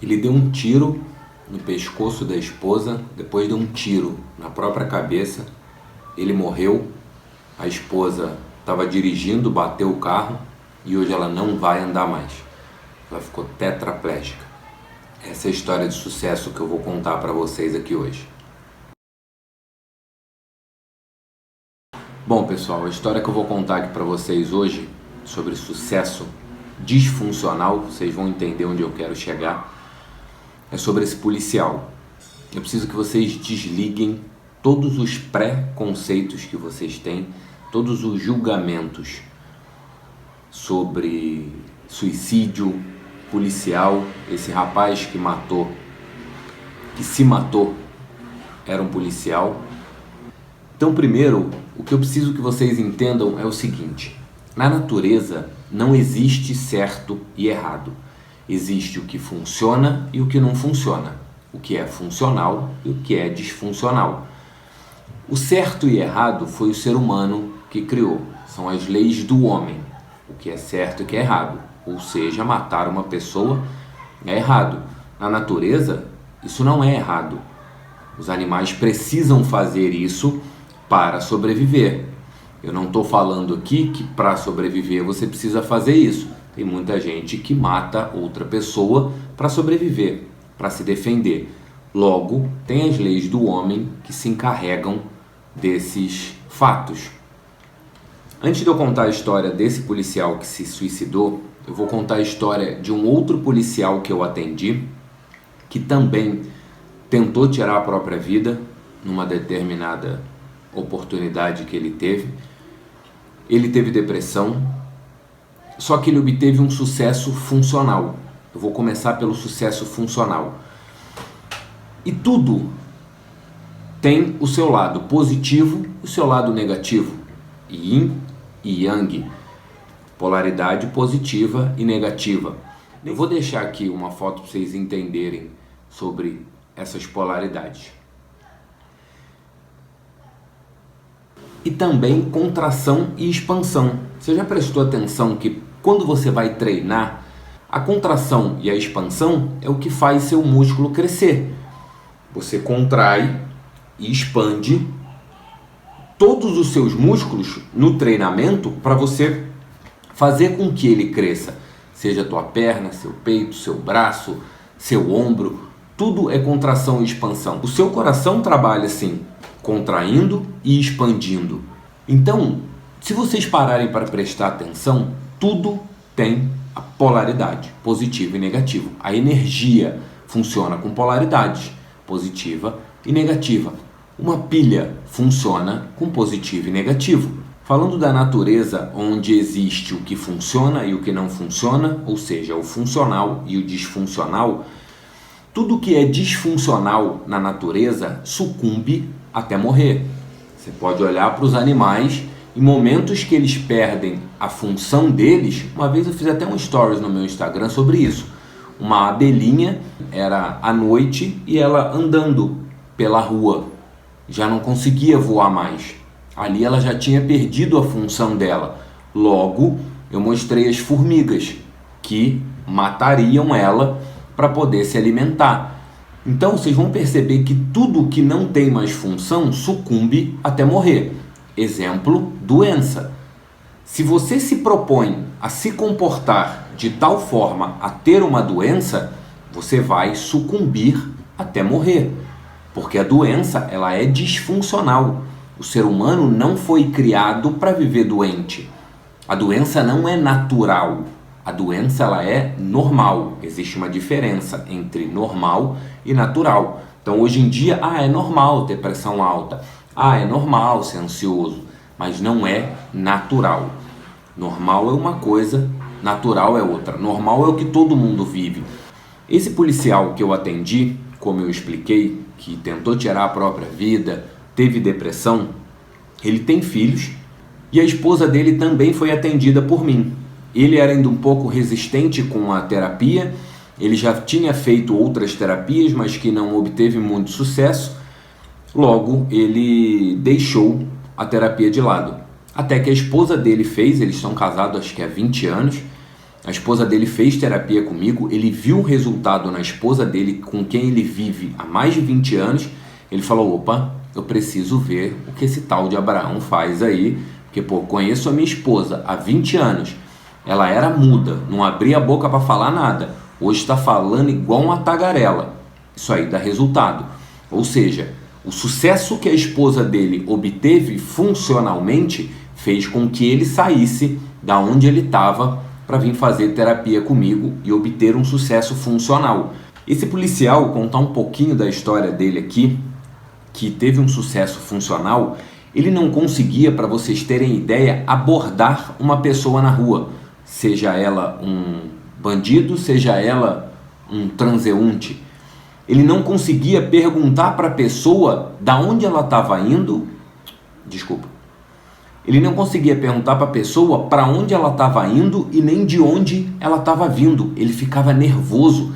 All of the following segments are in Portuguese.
Ele deu um tiro no pescoço da esposa, depois deu um tiro na própria cabeça. Ele morreu, a esposa estava dirigindo, bateu o carro e hoje ela não vai andar mais. Ela ficou tetraplégica. Essa é a história de sucesso que eu vou contar para vocês aqui hoje. Bom, pessoal, a história que eu vou contar aqui para vocês hoje sobre sucesso disfuncional, vocês vão entender onde eu quero chegar, é sobre esse policial. Eu preciso que vocês desliguem todos os pré-conceitos que vocês têm, todos os julgamentos sobre suicídio policial. Esse rapaz que se matou, era um policial. Então, primeiro, o que eu preciso que vocês entendam é o seguinte: na natureza não existe certo e errado. Existe o que funciona e o que não funciona, o que é funcional e o que é disfuncional. O certo e errado foi o ser humano que criou, são as leis do homem, o que é certo e o que é errado. Ou seja, matar uma pessoa é errado. Na natureza, isso não é errado. Os animais precisam fazer isso para sobreviver. Eu não estou falando aqui que para sobreviver você precisa fazer isso. Tem muita gente que mata outra pessoa para sobreviver, para se defender. Logo, tem as leis do homem que se encarregam desses fatos. Antes de eu contar a história desse policial que se suicidou, eu vou contar a história de um outro policial que eu atendi, que também tentou tirar a própria vida numa determinada oportunidade que ele teve. Ele teve depressão, só que ele obteve um sucesso funcional. Eu vou começar pelo sucesso funcional. E tudo tem o seu lado positivo e o seu lado negativo. Yin e Yang. Polaridade positiva e negativa. Eu vou deixar aqui uma foto para vocês entenderem sobre essas polaridades. E também contração e expansão. Você já prestou atenção que quando você vai treinar, a contração e a expansão é o que faz seu músculo crescer. Você contrai e expande todos os seus músculos no treinamento para você fazer com que ele cresça. Seja a tua perna, seu peito, seu braço, seu ombro, tudo é contração e expansão. O seu coração trabalha assim, contraindo e expandindo. Então, se vocês pararem para prestar atenção, tudo tem a polaridade, positivo e negativo. A energia funciona com polaridades, positiva e negativa. Uma pilha funciona com positivo e negativo. Falando da natureza, onde existe o que funciona e o que não funciona, ou seja, o funcional e o disfuncional, tudo que é disfuncional na natureza sucumbe até morrer. Você pode olhar para os animais, em momentos que eles perdem a função deles. Uma vez eu fiz até um stories no meu Instagram sobre isso. Uma abelhinha, era à noite e ela andando pela rua, já não conseguia voar mais. Ali ela já tinha perdido a função dela. Logo, eu mostrei as formigas que matariam ela para poder se alimentar. Então vocês vão perceber que tudo que não tem mais função sucumbe até morrer. Exemplo, doença. Se você se propõe a se comportar de tal forma a ter uma doença, você vai sucumbir até morrer. Porque a doença, ela é disfuncional. O ser humano não foi criado para viver doente. A doença não é natural. A doença, ela é normal. Existe uma diferença entre normal e natural. Então, hoje em dia, é normal ter pressão alta. É normal ser ansioso. Mas não é natural. Normal é uma coisa, natural é outra. Normal é o que todo mundo vive. Esse policial que eu atendi, como eu expliquei, que tentou tirar a própria vida, teve depressão, ele tem filhos e a esposa dele também foi atendida por mim. Ele era ainda um pouco resistente com a terapia, ele já tinha feito outras terapias, mas que não obteve muito sucesso. Logo, ele deixou a terapia de lado. Até que a esposa dele fez, eles estão casados acho que há 20 anos, A esposa dele fez terapia comigo, ele viu o resultado na esposa dele, com quem ele vive há mais de 20 anos. Ele falou, opa, eu preciso ver o que esse tal de Abraão faz aí, porque, conheço a minha esposa há 20 anos, ela era muda, não abria a boca para falar nada, hoje está falando igual uma tagarela. Isso aí dá resultado. Ou seja, o sucesso que a esposa dele obteve funcionalmente fez com que ele saísse da onde ele estava para vir fazer terapia comigo e obter um sucesso funcional. Esse policial, vou contar um pouquinho da história dele aqui, que teve um sucesso funcional. Ele não conseguia, para vocês terem ideia, abordar uma pessoa na rua, seja ela um bandido, seja ela um transeunte. Ele não conseguia perguntar para a pessoa da onde ela estava indo. Ele não conseguia perguntar para a pessoa para onde ela estava indo e nem de onde ela estava vindo. Ele ficava nervoso.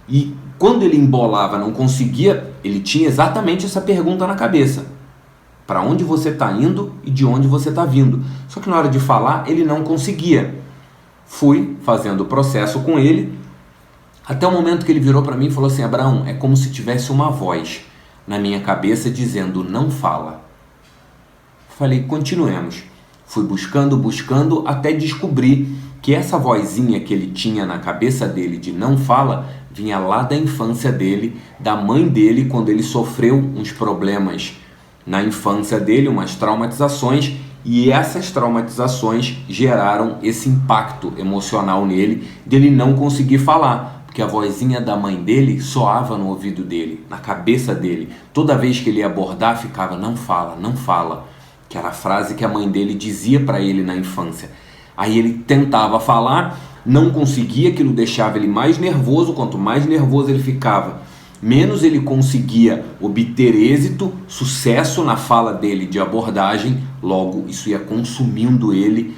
E quando ele embolava, não conseguia, ele tinha exatamente essa pergunta na cabeça. Para onde você está indo e de onde você está vindo. Só que na hora de falar, ele não conseguia. Fui fazendo o processo com ele, até o momento que ele virou para mim e falou assim, Abraão, é como se tivesse uma voz na minha cabeça dizendo, não fala. Falei, continuemos. Fui buscando, até descobrir que essa vozinha que ele tinha na cabeça dele de não fala, vinha lá da infância dele, da mãe dele, quando ele sofreu uns problemas na infância dele, umas traumatizações, e essas traumatizações geraram esse impacto emocional nele, dele não conseguir falar, porque a vozinha da mãe dele soava no ouvido dele, na cabeça dele. Toda vez que ele ia abordar, ficava, não fala, que era a frase que a mãe dele dizia para ele na infância. Aí ele tentava falar, não conseguia, aquilo deixava ele mais nervoso. Quanto mais nervoso ele ficava, menos ele conseguia obter êxito, sucesso na fala dele de abordagem. Logo, isso ia consumindo ele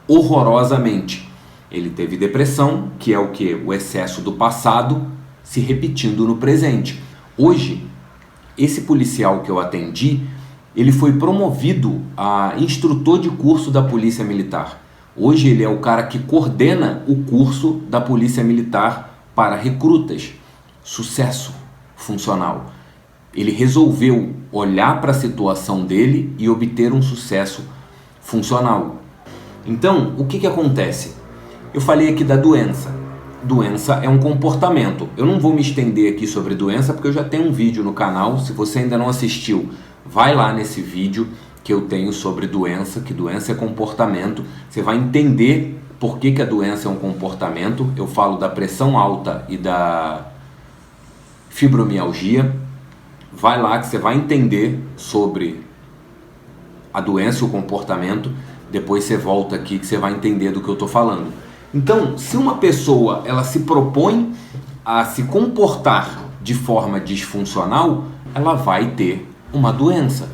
horrorosamente. Ele teve depressão, que é o que? O excesso do passado se repetindo no presente. Hoje, esse policial que eu atendi, ele foi promovido a instrutor de curso da Polícia Militar. Hoje ele é o cara que coordena o curso da Polícia Militar para recrutas. Sucesso funcional. Ele resolveu olhar para a situação dele e obter um sucesso funcional. Então, o que acontece? Eu falei aqui da doença. Doença é um comportamento. Eu não vou me estender aqui sobre doença porque eu já tenho um vídeo no canal. Se você ainda não assistiu, vai lá nesse vídeo que eu tenho sobre doença, que doença é comportamento. Você vai entender por que a doença é um comportamento. Eu falo da pressão alta e da fibromialgia. Vai lá que você vai entender sobre a doença e o comportamento. Depois você volta aqui que você vai entender do que eu estou falando. Então, se uma pessoa ela se propõe a se comportar de forma disfuncional, ela vai ter uma doença.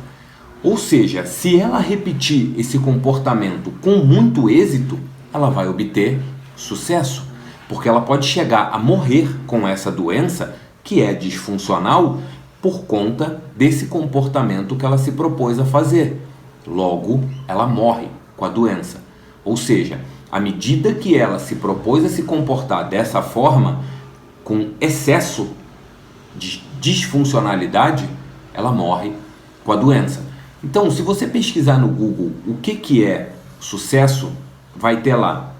Ou seja, se ela repetir esse comportamento com muito êxito, ela vai obter sucesso, porque ela pode chegar a morrer com essa doença que é disfuncional por conta desse comportamento que ela se propôs a fazer. Logo, ela morre com a doença. Ou seja, à medida que ela se propôs a se comportar dessa forma, com excesso de disfuncionalidade, ela morre com a doença. Então, se você pesquisar no Google o que é sucesso, vai ter lá.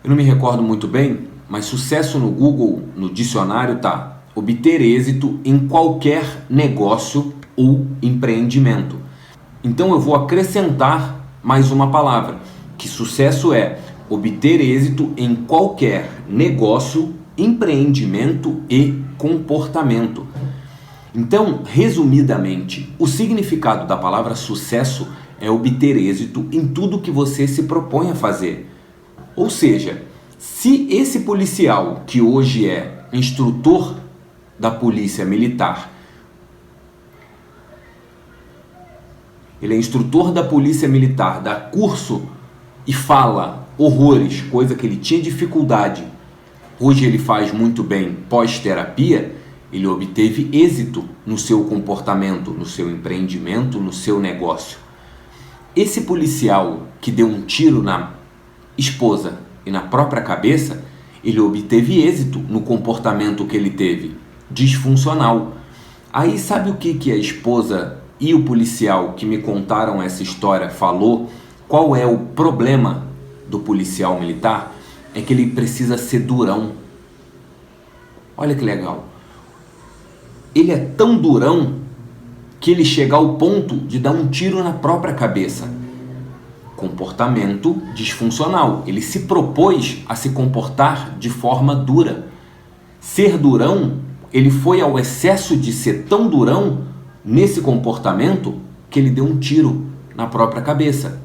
Eu não me recordo muito bem, mas sucesso no Google, no dicionário, tá: obter êxito em qualquer negócio ou empreendimento. Então eu vou acrescentar mais uma palavra, que sucesso é obter êxito em qualquer negócio, empreendimento e comportamento. Então, resumidamente, o significado da palavra sucesso é obter êxito em tudo que você se propõe a fazer. Ou seja, se esse policial que hoje é instrutor da Polícia Militar, ele é instrutor da Polícia Militar, dá curso e fala horrores, coisa que ele tinha dificuldade, hoje ele faz muito bem pós-terapia, ele obteve êxito no seu comportamento, no seu empreendimento, no seu negócio. Esse policial que deu um tiro na esposa e na própria cabeça, ele obteve êxito no comportamento que ele teve, disfuncional. Aí sabe o que a esposa e o policial que me contaram essa história falou? Qual é o problema do policial militar? É que ele precisa ser durão. Olha que legal. Ele é tão durão que ele chega ao ponto de dar um tiro na própria cabeça. Comportamento disfuncional. Ele se propôs a se comportar de forma dura. Ser durão, ele foi ao excesso de ser tão durão nesse comportamento que ele deu um tiro na própria cabeça.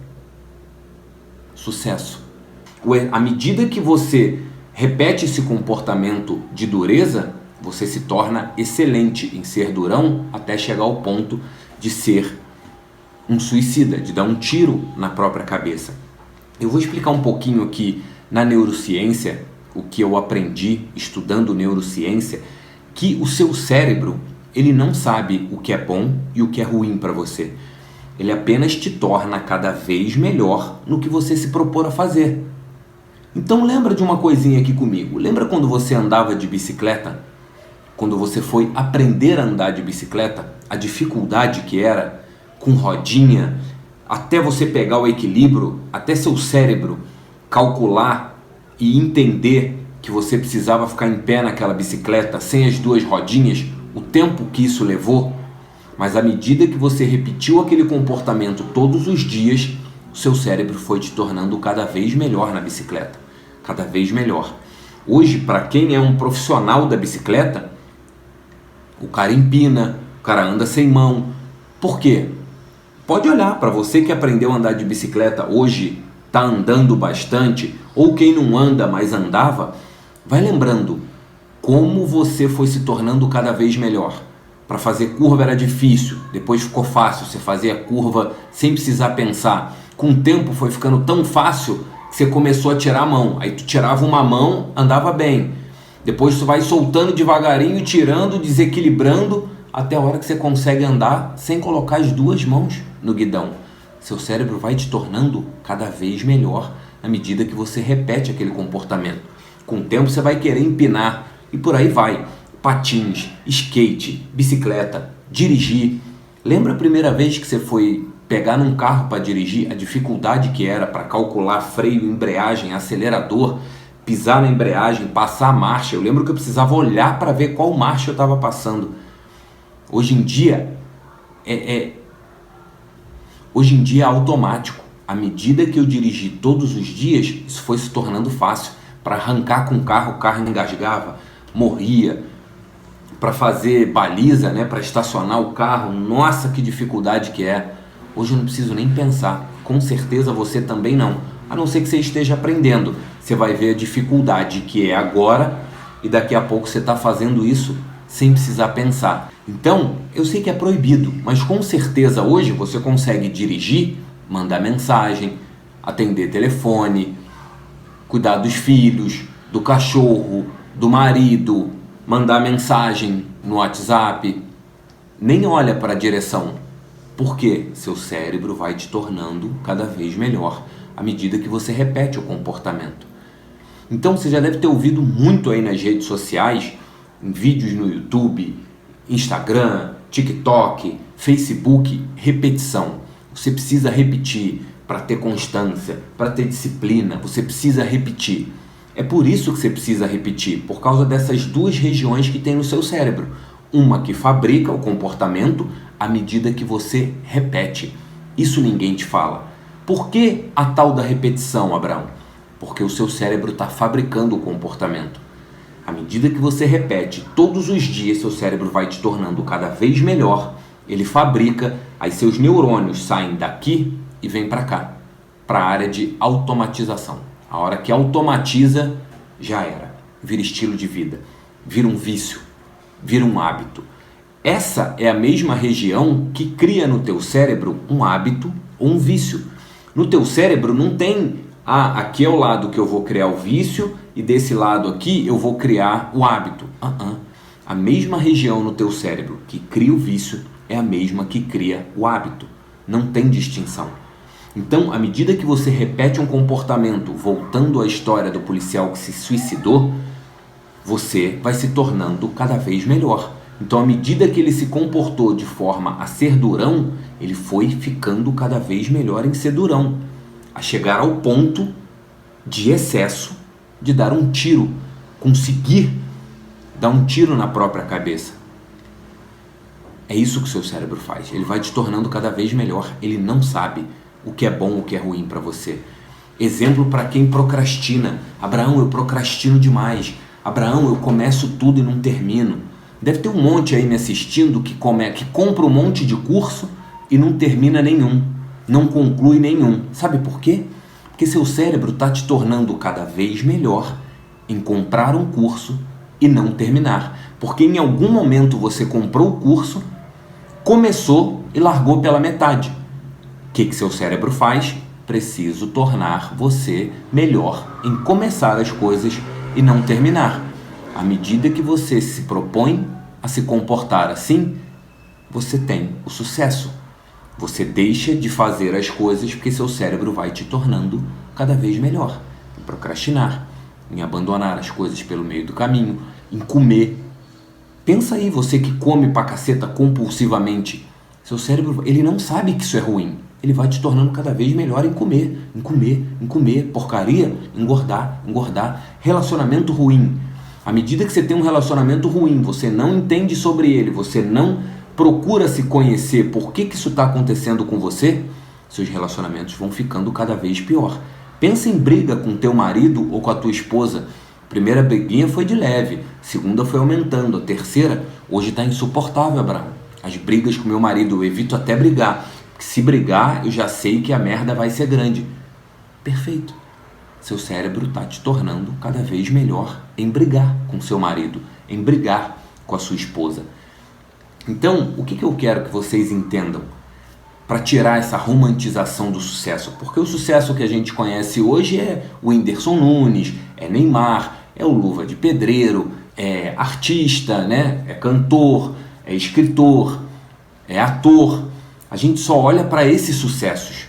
Sucesso. À medida que você repete esse comportamento de dureza, você se torna excelente em ser durão até chegar ao ponto de ser um suicida, de dar um tiro na própria cabeça. Eu vou explicar um pouquinho aqui na neurociência, o que eu aprendi estudando neurociência, que o seu cérebro, ele não sabe o que é bom e o que é ruim para você. Ele apenas te torna cada vez melhor no que você se propor a fazer. Então lembra de uma coisinha aqui comigo. Lembra quando você andava de bicicleta? Quando você foi aprender a andar de bicicleta, a dificuldade que era com rodinha, até você pegar o equilíbrio, até seu cérebro calcular e entender que você precisava ficar em pé naquela bicicleta sem as duas rodinhas, o tempo que isso levou. Mas à medida que você repetiu aquele comportamento todos os dias, o seu cérebro foi te tornando cada vez melhor na bicicleta, cada vez melhor. Hoje, para quem é um profissional da bicicleta, o cara empina, o cara anda sem mão. Por quê? Pode olhar para você que aprendeu a andar de bicicleta, hoje está andando bastante, ou quem não anda, mas andava, vai lembrando como você foi se tornando cada vez melhor. Para fazer curva era difícil, depois ficou fácil, você fazia a curva sem precisar pensar. Com o tempo foi ficando tão fácil que você começou a tirar a mão. Aí tu tirava uma mão, andava bem. Depois tu vai soltando devagarinho, tirando, desequilibrando, até a hora que você consegue andar sem colocar as duas mãos no guidão. Seu cérebro vai te tornando cada vez melhor à medida que você repete aquele comportamento. Com o tempo você vai querer empinar e por aí vai. Patins, skate, bicicleta, dirigir. Lembra a primeira vez que você foi pegar num carro para dirigir? A dificuldade que era para calcular freio, embreagem, acelerador, pisar na embreagem, passar a marcha. Eu lembro que eu precisava olhar para ver qual marcha eu estava passando. Hoje em dia é automático. À medida que eu dirigi todos os dias, isso foi se tornando fácil. Para arrancar com o carro engasgava, morria. Para fazer baliza, né, para estacionar o carro, nossa, que dificuldade que é. Hoje eu não preciso nem pensar. Com certeza você também não. A não ser que você esteja aprendendo. Você vai ver a dificuldade que é agora e daqui a pouco você está fazendo isso sem precisar pensar. Então, eu sei que é proibido, mas com certeza hoje você consegue dirigir, mandar mensagem, atender telefone, cuidar dos filhos, do cachorro, do marido, mandar mensagem no WhatsApp. Nem olha para a direção, porque seu cérebro vai te tornando cada vez melhor à medida que você repete o comportamento. Então você já deve ter ouvido muito aí nas redes sociais, em vídeos no YouTube, Instagram, TikTok, Facebook, repetição. Você precisa repetir para ter constância, para ter disciplina, você precisa repetir. É por isso que você precisa repetir, por causa dessas duas regiões que tem no seu cérebro. Uma que fabrica o comportamento à medida que você repete. Isso ninguém te fala. Por que a tal da repetição, Abraão? Porque o seu cérebro está fabricando o comportamento. À medida que você repete, todos os dias seu cérebro vai te tornando cada vez melhor. Ele fabrica, aí seus neurônios saem daqui e vêm para cá, para a área de automatização. A hora que automatiza, já era. Vira estilo de vida, vira um vício, vira um hábito. Essa é a mesma região que cria no teu cérebro um hábito ou um vício. No teu cérebro não tem, aqui é o lado que eu vou criar o vício e desse lado aqui eu vou criar o hábito. A mesma região no teu cérebro que cria o vício é a mesma que cria o hábito. Não tem distinção. Então, à medida que você repete um comportamento, voltando à história do policial que se suicidou, você vai se tornando cada vez melhor. Então, à medida que ele se comportou de forma a ser durão, ele foi ficando cada vez melhor em ser durão, a chegar ao ponto de excesso de dar um tiro, conseguir dar um tiro na própria cabeça. É isso que o seu cérebro faz. Ele vai te tornando cada vez melhor. Ele não sabe o que é bom, o que é ruim para você. Exemplo para quem procrastina. Abraão, eu procrastino demais. Abraão, eu começo tudo e não termino. Deve ter um monte aí me assistindo que compra um monte de curso e não termina nenhum. Não conclui nenhum. Sabe por quê? Porque seu cérebro está te tornando cada vez melhor em comprar um curso e não terminar. Porque em algum momento você comprou o curso, começou e largou pela metade. O que seu cérebro faz? Preciso tornar você melhor em começar as coisas e não terminar. À medida que você se propõe a se comportar assim, você tem o sucesso. Você deixa de fazer as coisas porque seu cérebro vai te tornando cada vez melhor. Em procrastinar, em abandonar as coisas pelo meio do caminho, em comer. Pensa aí, você que come pra caceta compulsivamente. Seu cérebro, ele não sabe que isso é ruim. Ele vai te tornando cada vez melhor em comer, porcaria, engordar. Relacionamento ruim. À medida que você tem um relacionamento ruim, você não entende sobre ele, você não procura se conhecer por que isso está acontecendo com você, seus relacionamentos vão ficando cada vez pior. Pensa em briga com teu marido ou com a tua esposa. Primeira briguinha foi de leve, segunda foi aumentando, a terceira hoje está insuportável, Abraão. As brigas com meu marido, eu evito até brigar, porque se brigar eu já sei que a merda vai ser grande. Perfeito. Seu cérebro está te tornando cada vez melhor em brigar com seu marido, em brigar com a sua esposa. Então, o que eu quero que vocês entendam para tirar essa romantização do sucesso? Porque o sucesso que a gente conhece hoje é o Whindersson Nunes, é Neymar, é o Luva de Pedreiro, é artista, né? É cantor, é escritor, é ator. A gente só olha para esses sucessos,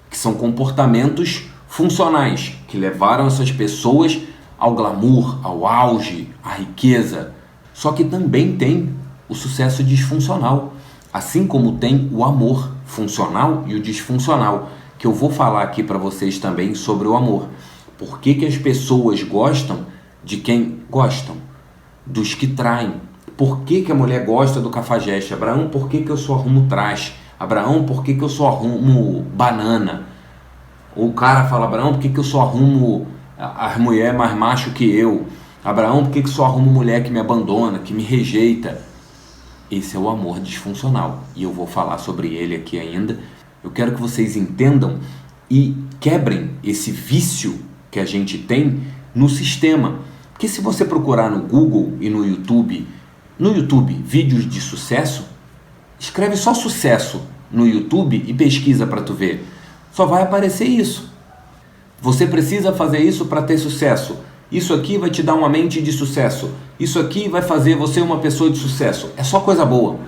que são comportamentos funcionais, que levaram essas pessoas ao glamour, ao auge, à riqueza. Só que também tem o sucesso disfuncional, assim como tem o amor funcional e o disfuncional, que eu vou falar aqui para vocês também sobre o amor. Por que as pessoas gostam de quem gostam? Dos que traem. Por que a mulher gosta do cafajeste? Abraão, por que eu só arrumo traste? Abraão, por que eu só arrumo banana? Ou o cara fala, Abraão, por que eu só arrumo as mulheres mais macho que eu? Abraão, por que só arrumo mulher que me abandona, que me rejeita? Esse é o amor disfuncional e eu vou falar sobre ele aqui ainda. Eu quero que vocês entendam e quebrem esse vício que a gente tem no sistema. Porque se você procurar no Google e no YouTube, vídeos de sucesso, escreve só sucesso no YouTube e pesquisa para tu ver. Só vai aparecer isso. Você precisa fazer isso para ter sucesso. Isso aqui vai te dar uma mente de sucesso. Isso aqui vai fazer você uma pessoa de sucesso. É só coisa boa.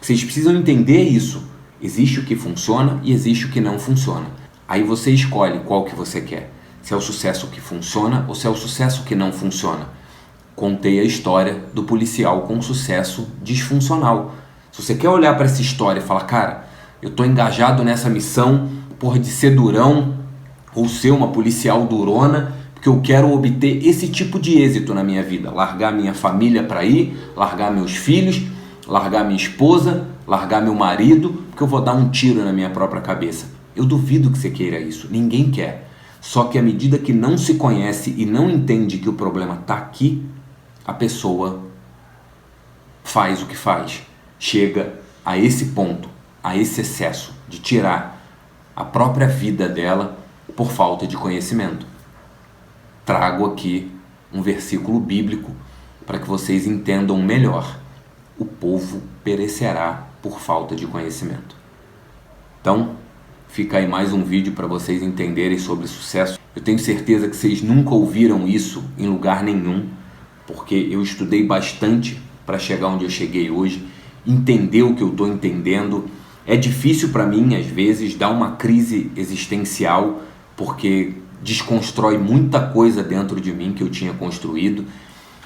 Vocês precisam entender isso. Existe o que funciona e existe o que não funciona. Aí você escolhe qual que você quer. Se é o sucesso que funciona ou se é o sucesso que não funciona. Contei a história do policial com sucesso disfuncional. Se você quer olhar para essa história e falar, cara, eu estou engajado nessa missão, de ser durão ou ser uma policial durona, que eu quero obter esse tipo de êxito na minha vida, largar minha família para ir, largar meus filhos, largar minha esposa, largar meu marido, porque eu vou dar um tiro na minha própria cabeça. Eu duvido que você queira isso, ninguém quer. Só que à medida que não se conhece e não entende que o problema está aqui, a pessoa faz o que faz, chega a esse ponto, a esse excesso de tirar a própria vida dela por falta de conhecimento. Trago aqui um versículo bíblico para que vocês entendam melhor. O povo perecerá por falta de conhecimento. Então, fica aí mais um vídeo para vocês entenderem sobre sucesso. Eu tenho certeza que vocês nunca ouviram isso em lugar nenhum, porque eu estudei bastante para chegar onde eu cheguei hoje, entender o que eu estou entendendo, É difícil para mim, às vezes, dar uma crise existencial, porque desconstrói muita coisa dentro de mim que eu tinha construído,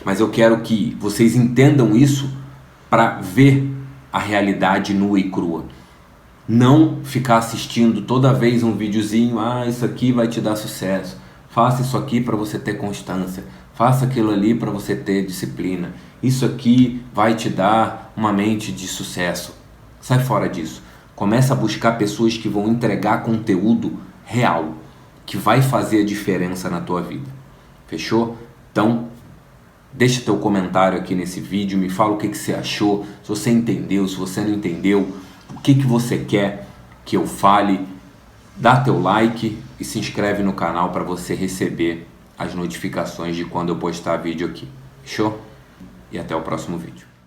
mas eu quero que vocês entendam isso para ver a realidade nua e crua. Não ficar assistindo toda vez um videozinho, isso aqui vai te dar sucesso, faça isso aqui para você ter constância, faça aquilo ali para você ter disciplina, isso aqui vai te dar uma mente de sucesso. Sai fora disso. Começa a buscar pessoas que vão entregar conteúdo real, que vai fazer a diferença na tua vida. Fechou? Então, deixa teu comentário aqui nesse vídeo, me fala o que você achou, se você entendeu, se você não entendeu, o que você quer que eu fale. Dá teu like e se inscreve no canal para você receber as notificações de quando eu postar vídeo aqui. Fechou? E até o próximo vídeo.